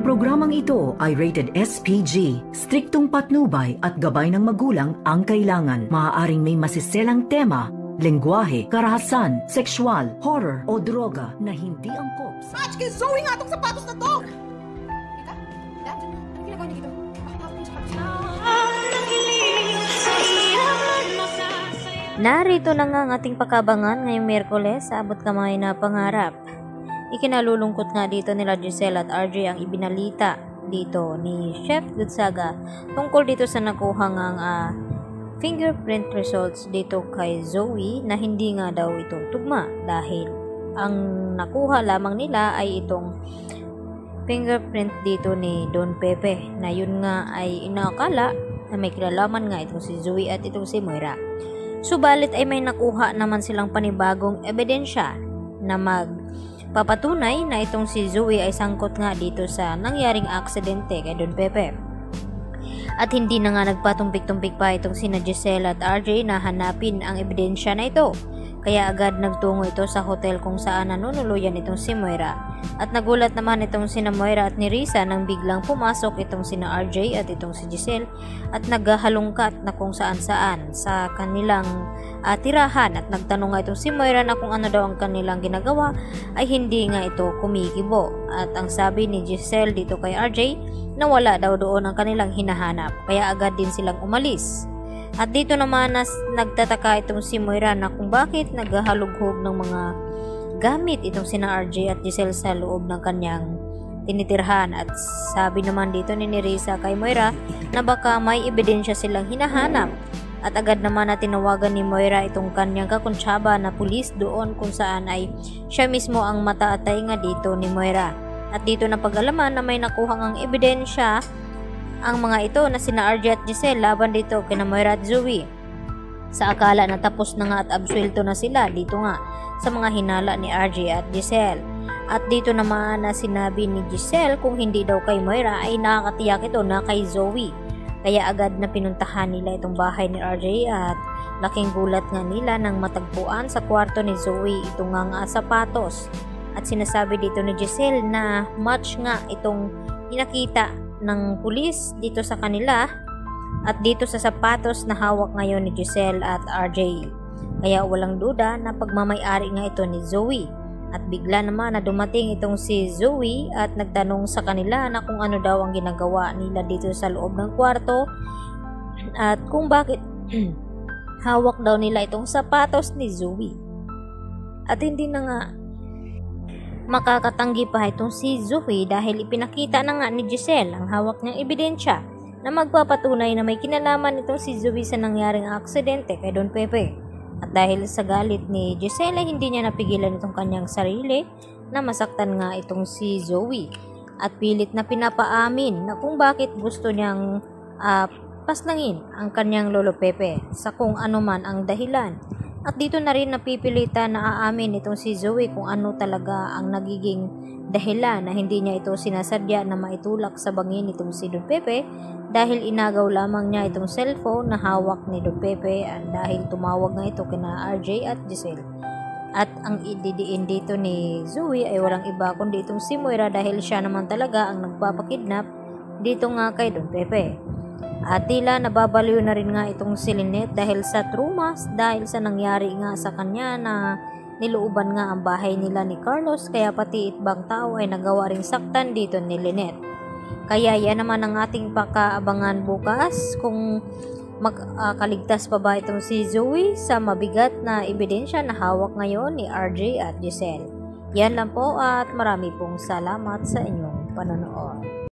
Ang programang ito ay rated SPG. Striktong patnubay at gabay ng magulang ang kailangan. Maaaring may masiselang tema, lengguwahe, karahasan, sexual, horror o droga na hindi angkop sa... Kay Zoe nga itong sapatos na to! Teka, Dad, ano ginagawa niyo dito? Bakit ako yung sapatos na? Narito na nga ang ating pakabangan ngayong Miyerkules sa Abot Kamay na Pangarap. Ikinalulungkot nga dito nila Giselle at RJ ang ibinalita dito ni Chef Gonzaga tungkol dito sa nakuha ngang fingerprint results dito kay Zoe na hindi nga daw itong tugma dahil ang nakuha lamang nila ay itong fingerprint dito ni Don Pepe na yun nga ay inaakala na may kinalaman nga itong si Zoe at itong si Moira. Subalit ay may nakuha naman silang panibagong ebidensya na magpapatunay na itong si Zoe ay sangkot nga dito sa nangyaring aksidente kay Don Pepe. At hindi na nga nagpatumpik-tumpik pa itong sina Giselle at RJ na hanapin ang ebidensya na ito. Kaya agad nagtungo ito sa hotel kung saan nanunuluyan itong si Moira. At nagulat naman itong sina Moira at ni Risa nang biglang pumasok itong sina RJ at itong si Giselle at naghahalungkat na kung saan-saan sa kanilang tirahan at nagtanong nga itong si Moira na kung ano daw ang kanilang ginagawa ay hindi nga ito kumikibo. At ang sabi ni Giselle dito kay RJ na wala daw doon ang kanilang hinahanap kaya agad din silang umalis. At dito naman nagtataka itong si Moira na kung bakit naghahalughog ng mga gamit itong sina RJ at Giselle sa loob ng kanyang tinitirhan. At sabi naman dito ni Risa kay Moira na baka may ebidensya silang hinahanap. At agad naman na tinawagan ni Moira itong kanyang kakuntsaba na pulis doon kung saan ay siya mismo ang mata at tainga dito ni Moira. At dito na pag-alaman na may nakuha ngang ebidensya ang mga ito na sina RJ at Giselle laban dito kina Moira at Zoe. Sa akala na tapos na nga at absuelto na sila dito nga sa mga hinala ni RJ at Giselle. At dito naman na sinabi ni Giselle kung hindi daw kay Moira ay nakakatiyak ito na kay Zoe. Kaya agad na pinuntahan nila itong bahay ni RJ at laking gulat nga nila nang matagpuan sa kwarto ni Zoe itong nga sapatos. At sinasabi dito ni Giselle na match nga itong pinakita ng pulis dito sa kanila at dito sa sapatos na hawak ngayon ni Giselle at RJ. Kaya walang duda na pagmamay-ari nga ito ni Zoe. At bigla naman na dumating itong si Zoe at nagtanong sa kanila na kung ano daw ang ginagawa nila dito sa loob ng kwarto at kung bakit hawak daw nila itong sapatos ni Zoe. At hindi na nga makakatanggi pa itong si Zoe dahil ipinakita na nga ni Giselle ang hawak niyang ebidensya na magpapatunay na may kinalaman itong si Zoe sa nangyaring aksidente kay Don Pepe. At dahil sa galit ni Giselle ay hindi niya napigilan itong kanyang sarili na masaktan nga itong si Zoe at pilit na pinapaamin na kung bakit gusto niyang paslangin ang kanyang lolo Pepe sa kung ano man ang dahilan. At dito na rin napipilitan na aamin itong si Zoe kung ano talaga ang nagiging dahilan na hindi niya ito sinasadya na maitulak sa bangin itong si Don Pepe dahil inagaw lamang niya itong cellphone na hawak ni Don Pepe at dahil tumawag nga ito kina RJ at Giselle. At ang ididiin dito ni Zoe ay walang iba kundi itong si Moira dahil siya naman talaga ang nagpapakidnap dito nga kay Don Pepe. At tila nababaliw na rin nga itong si Lynette dahil sa trumas dahil sa nangyari nga sa kanya na nilooban nga ang bahay nila ni Carlos kaya pati ibang tao ay nagawa ring saktan dito ni Lynette. Kaya yan naman ang ating pakaabangan bukas kung magkaligtas pa ba itong si Zoe sa mabigat na ebidensya na hawak ngayon ni RJ at Giselle. Yan lang po at marami pong salamat sa inyong panonood.